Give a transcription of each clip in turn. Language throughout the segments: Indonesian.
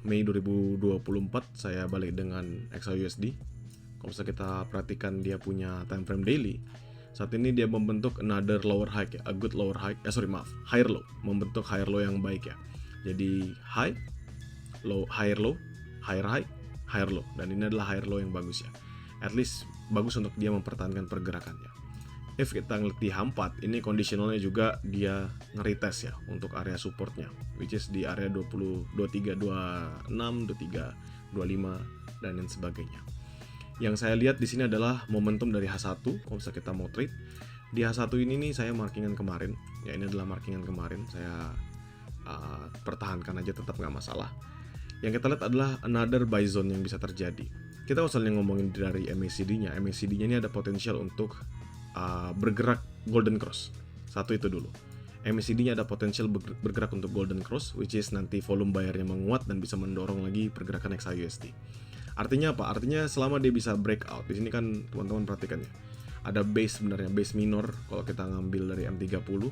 Mei 2024 saya balik dengan XAUSD. Kalau misalnya kita perhatikan dia punya time frame daily, saat ini dia membentuk another lower high ya, a good lower high, higher low, membentuk higher low yang baik ya. Jadi high, low, higher low, higher high, higher low, dan ini adalah higher low yang bagus ya. At least bagus untuk dia mempertahankan pergerakannya. If kita ngeliat di H4, ini conditionalnya juga dia nge-retest ya untuk area supportnya, which is di area 20, 23, 26, 23, 25, dan lain sebagainya. Yang saya lihat di sini adalah momentum dari H1, kalau misalnya kita mau trade. Di H1 ini nih saya markingan kemarin, ya ini adalah markingan kemarin, saya pertahankan aja tetap nggak masalah. Yang kita lihat adalah another buy zone yang bisa terjadi. Kita usulnya ngomongin dari MACD-nya, MACD-nya ini ada potensial untuk bergerak golden cross. Satu itu dulu. MACD-nya ada potensial bergerak untuk golden cross, which is nanti volume bayarnya menguat dan bisa mendorong lagi pergerakan XAUSD. Artinya apa? Artinya selama dia bisa breakout, di sini kan teman-teman perhatikan ya, ada base sebenarnya, base minor. Kalau kita ngambil dari M30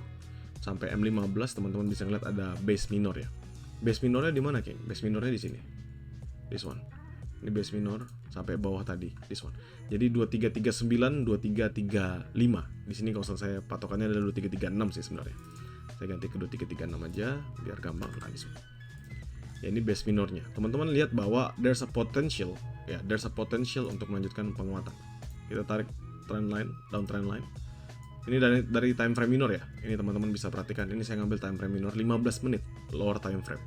sampai M15, teman-teman bisa ngeliat ada base minor ya. Base minornya di mana, King? Base minornya di sini. This one. Ini base minor sampai bawah tadi, this one. Jadi 2339, 2335. Di sini kalau saya patokannya adalah 2336 sih sebenarnya. Saya ganti ke 2336 aja biar gampang. Nah, this one. Ya, ini base minornya. Teman-teman lihat bahwa there's a potential untuk melanjutkan penguatan. Kita tarik trend line, down trend line. Ini dari time frame minor ya. Ini teman-teman bisa perhatikan. Ini saya ngambil time frame minor 15 menit lower time frame.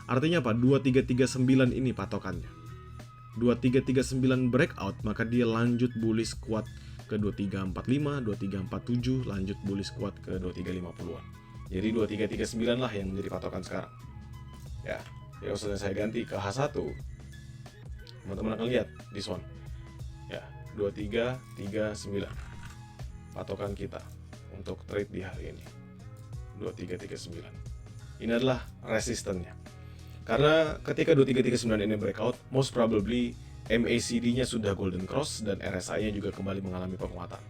Artinya apa? 2339 ini patokannya. 2339 breakout, maka dia lanjut bullish kuat ke 2345, 2347, lanjut bullish kuat ke 2350-an. Jadi 2339 lah yang menjadi patokan sekarang. Ya, kalau saya ganti ke H1, teman-teman akan lihat this one. Ya, 2339. Patokan kita untuk trade di hari ini. 2339. Ini adalah resistennya. Karena ketika 2339 ini breakout, most probably MACD-nya sudah golden cross dan RSI-nya juga kembali mengalami penguatan.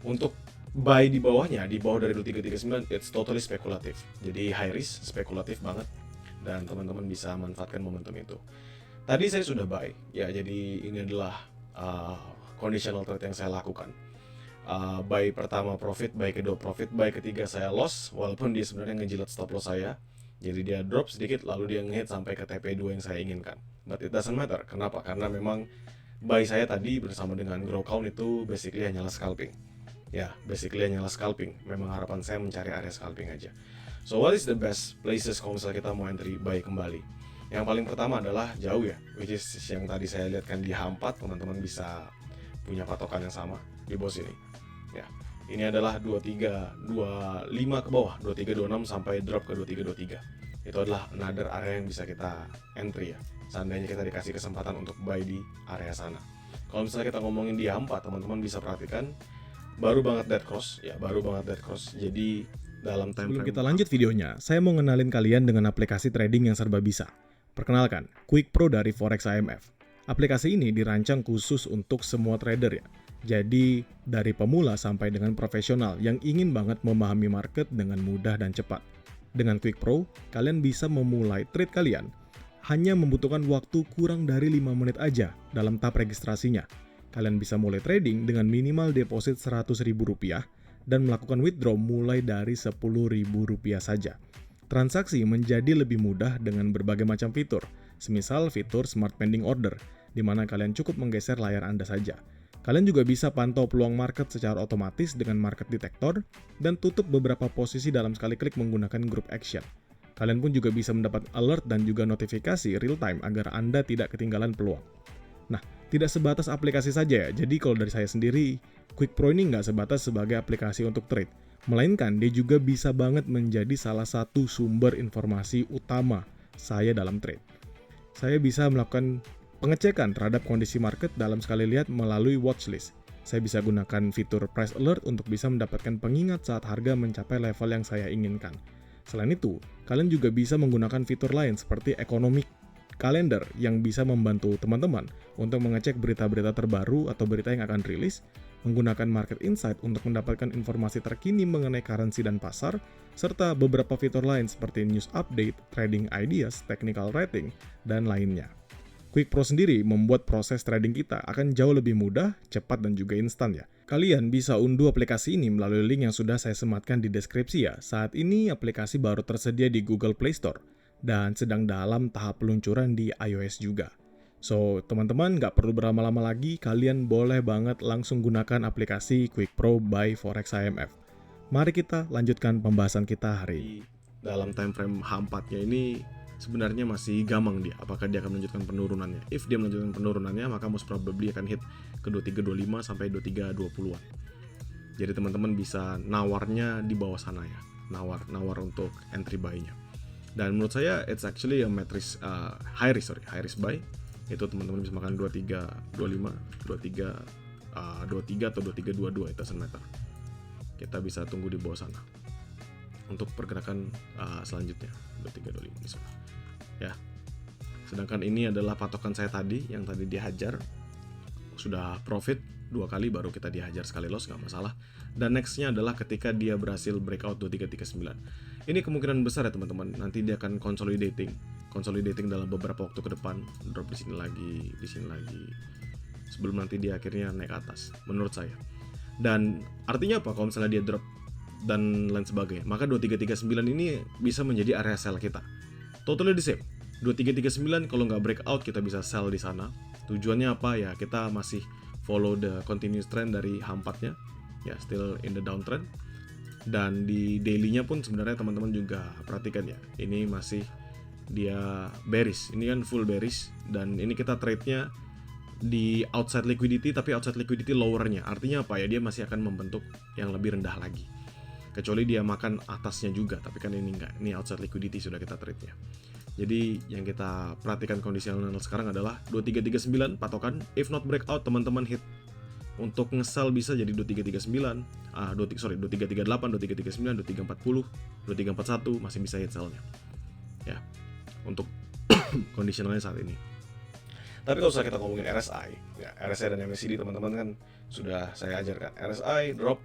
Untuk buy di bawahnya, di bawah dari 2339, it's totally spekulatif. Jadi high risk, spekulatif banget, dan teman-teman bisa manfaatkan momentum itu. Tadi saya sudah buy, ya jadi ini adalah conditional trade yang saya lakukan. Buy pertama profit, buy kedua profit, buy ketiga saya loss, walaupun dia sebenarnya ngejilat stop loss saya. Jadi dia drop sedikit lalu dia nge-hit sampai ke TP2 yang saya inginkan. But it doesn't matter. Kenapa? Karena memang buy saya tadi bersama dengan grow count itu basically hanyalah scalping. Ya, basically hanyalah scalping. Memang harapan saya mencari area scalping aja. So what is the best places kalau misalnya kita mau entry buy kembali? Yang paling pertama adalah jauh ya, which is yang tadi saya lihatkan di H4, teman-teman bisa punya patokan yang sama di bawah sini. Ya. Ini adalah 2325 ke bawah, 2326 sampai drop ke 2323. Itu adalah another area yang bisa kita entry ya. Seandainya kita dikasih kesempatan untuk buy di area sana. Kalau misalnya kita ngomongin di H4, teman-teman bisa perhatikan baru banget dead cross ya, baru banget dead cross. Jadi dalam time Sebelum frame kita lanjut videonya, saya mau ngenalin kalian dengan aplikasi trading yang serba bisa. Perkenalkan, Quick Pro dari Forex IMF. Aplikasi ini dirancang khusus untuk semua trader ya. Jadi, dari pemula sampai dengan profesional yang ingin banget memahami market dengan mudah dan cepat. Dengan Quick Pro, kalian bisa memulai trade kalian hanya membutuhkan waktu kurang dari 5 menit aja dalam tahap registrasinya. Kalian bisa mulai trading dengan minimal deposit Rp100.000 dan melakukan withdraw mulai dari Rp10.000 saja. Transaksi menjadi lebih mudah dengan berbagai macam fitur, semisal fitur Smart Pending Order, di mana kalian cukup menggeser layar Anda saja. Kalian juga bisa pantau peluang market secara otomatis dengan market detector dan tutup beberapa posisi dalam sekali klik menggunakan group action. Kalian pun juga bisa mendapat alert dan juga notifikasi real time agar Anda tidak ketinggalan peluang. Nah, tidak sebatas aplikasi saja ya, jadi kalau dari saya sendiri, Quick Pro ini nggak sebatas sebagai aplikasi untuk trade, melainkan dia juga bisa banget menjadi salah satu sumber informasi utama saya dalam trade. Saya bisa melakukan pengecekan terhadap kondisi market dalam sekali lihat melalui watchlist. Saya bisa gunakan fitur price alert untuk bisa mendapatkan pengingat saat harga mencapai level yang saya inginkan. Selain itu, kalian juga bisa menggunakan fitur lain seperti economic calendar yang bisa membantu teman-teman untuk mengecek berita-berita terbaru atau berita yang akan rilis, menggunakan market insight untuk mendapatkan informasi terkini mengenai currency dan pasar, serta beberapa fitur lain seperti news update, trading ideas, technical rating, dan lainnya. Quick Pro sendiri membuat proses trading kita akan jauh lebih mudah, cepat, dan juga instan ya. Kalian bisa unduh aplikasi ini melalui link yang sudah saya sematkan di deskripsi ya. Saat ini aplikasi baru tersedia di Google Play Store dan sedang dalam tahap peluncuran di iOS juga. So, teman-teman nggak perlu berlama-lama lagi, kalian boleh banget langsung gunakan aplikasi Quick Pro by Forex IMF. Mari kita lanjutkan pembahasan kita hari ini. Dalam time frame H4-nya ini sebenarnya masih gamang dia, apakah dia akan melanjutkan penurunannya. If dia melanjutkan penurunannya, maka most probably akan hit ke 2325 sampai 2320-an. Jadi teman-teman bisa nawarnya di bawah sana ya, nawar untuk entry buy-nya. Dan menurut saya it's actually a matrix high risk buy. Itu teman-teman bisa makan 2325, 23 atau 2322, it doesn't matter. Kita bisa tunggu di bawah sana untuk pergerakan selanjutnya 2325 misalnya. Ya. Sedangkan ini adalah patokan saya tadi yang tadi dihajar. Sudah profit 2 kali baru kita dihajar sekali loss, nggak masalah. Dan nextnya adalah ketika dia berhasil breakout 2339. Ini kemungkinan besar ya teman-teman, nanti dia akan consolidating dalam beberapa waktu ke depan, drop di sini lagi, sebelum nanti dia akhirnya naik atas, menurut saya. Dan artinya apa? Kalau misalnya dia drop dan lain sebagainya, maka 2339 ini bisa menjadi area sell kita. Totally the same. 2339 kalau nggak breakout kita bisa sell di sana. Tujuannya apa ya? Kita masih follow the continuous trend dari H4-nya. Ya, still in the downtrend. Dan di daily-nya pun sebenarnya teman-teman juga perhatikan ya. Ini masih dia bearish. Ini kan full bearish dan ini kita trade-nya di outside liquidity, tapi outside liquidity lower-nya. Artinya apa ya? Dia masih akan membentuk yang lebih rendah lagi. Kecuali dia makan atasnya juga, tapi kan ini enggak. Ini outside liquidity sudah kita trade-nya. Jadi yang kita perhatikan kondisional sekarang adalah 2339 patokan. If not breakout, teman-teman hit untuk nge-sell bisa jadi 2339, 2338, 2339, 2340, 2341 masih bisa hit sell-nya. Ya. Untuk kondisionalnya saat ini. Tapi kalau kita ngomongin RSI, ya RSI dan MACD teman-teman kan sudah saya ajarkan. RSI drop,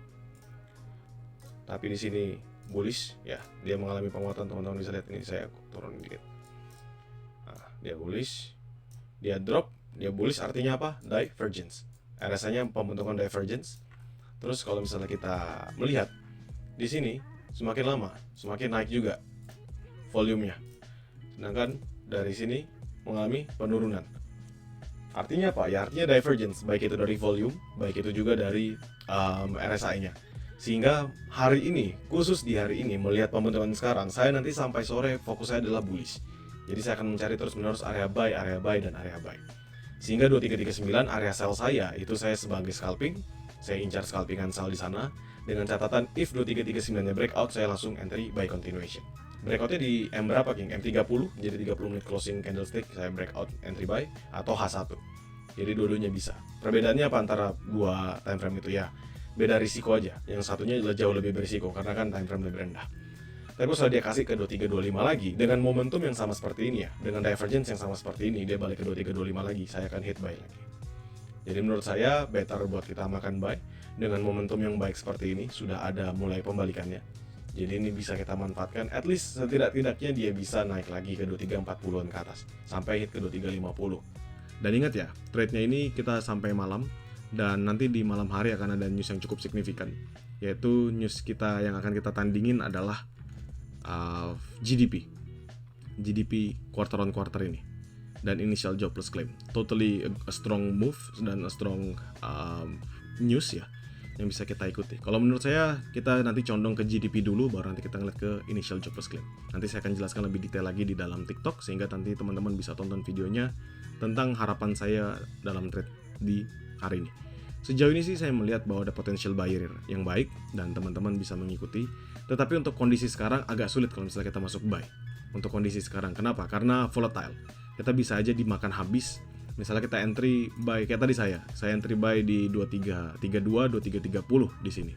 tapi di sini bullish, ya dia mengalami penguatan, teman-teman bisa lihat ini, saya turunin dikit. Nah, dia bullish, dia drop, dia bullish, artinya apa? Divergence. RSI-nya pembentukan divergence. Terus kalau misalnya kita melihat di sini semakin lama semakin naik juga volumenya. Sedangkan dari sini mengalami penurunan. Artinya apa? Ya artinya divergence, baik itu dari volume, baik itu juga dari RSI-nya. Sehingga hari ini, khusus di hari ini melihat pembentukan sekarang, saya nanti sampai sore fokus saya adalah bullish. Jadi saya akan mencari terus-menerus area buy, dan area buy. Sehingga 2339 area sell saya, itu saya sebagai scalping, saya incar scalpingan sell di sana dengan catatan if 2339-nya breakout, saya langsung entry buy continuation. Breakoutnya di M berapa King? M30, jadi 30 menit closing candlestick, saya breakout entry buy atau H1. Jadi dua-duanya bisa. Perbedaannya apa antara dua time frame itu ya? Beda risiko aja. Yang satunya jauh lebih berisiko karena kan time frame lebih rendah. Tapi setelah dia kasih ke 2325 lagi dengan momentum yang sama seperti ini ya, dengan divergence yang sama seperti ini, dia balik ke 2325 lagi, saya akan hit buy lagi. Jadi menurut saya better buat kita makan buy dengan momentum yang baik seperti ini, sudah ada mulai pembalikannya. Jadi ini bisa kita manfaatkan, at least setidak-tidaknya dia bisa naik lagi ke 2340-an ke atas, sampai hit ke 2350. Dan ingat ya, trade-nya ini kita sampai malam, dan nanti di malam hari akan ada news yang cukup signifikan, yaitu news kita yang akan kita tandingin adalah GDP quarter on quarter ini, dan initial jobless claim. Totally a strong move dan a strong news ya, yang bisa kita ikuti. Kalau menurut saya, kita nanti condong ke GDP dulu, baru nanti kita ngeliat ke initial jobless claim. Nanti saya akan jelaskan lebih detail lagi di dalam TikTok, sehingga nanti teman-teman bisa tonton videonya tentang harapan saya dalam trade di hari ini. Sejauh ini sih saya melihat bahwa ada potential buyer yang baik, dan teman-teman bisa mengikuti. Tetapi untuk kondisi sekarang agak sulit kalau misalnya kita masuk buy. Untuk kondisi sekarang, kenapa? Karena volatile. Kita bisa aja dimakan habis. Misalnya kita entry buy, kayak tadi saya entry buy di 2332, 2330 di sini.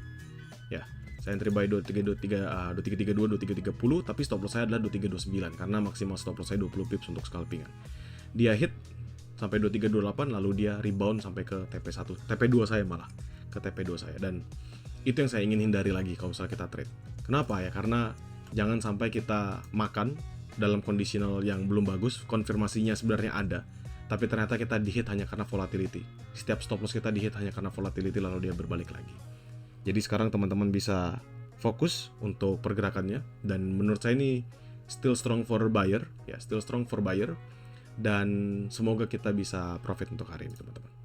Ya, saya entry buy 2332, 2330, tapi stop loss saya adalah 2329 karena maksimal stop loss saya 20 pips untuk scalpingan. Dia hit sampai 2328, lalu dia rebound sampai ke TP1, TP2 saya malah ke ke TP2 saya, dan itu yang saya ingin hindari lagi kalau misalnya kita trade. Kenapa ya? Karena jangan sampai kita makan dalam conditional yang belum bagus, konfirmasinya sebenarnya ada, tapi ternyata kita di hit hanya karena volatility. Setiap stop loss kita di hit hanya karena volatility, lalu dia berbalik lagi. Jadi sekarang teman-teman bisa fokus untuk pergerakannya, dan menurut saya ini still strong for buyer, ya, still strong for buyer, dan semoga kita bisa profit untuk hari ini, teman-teman.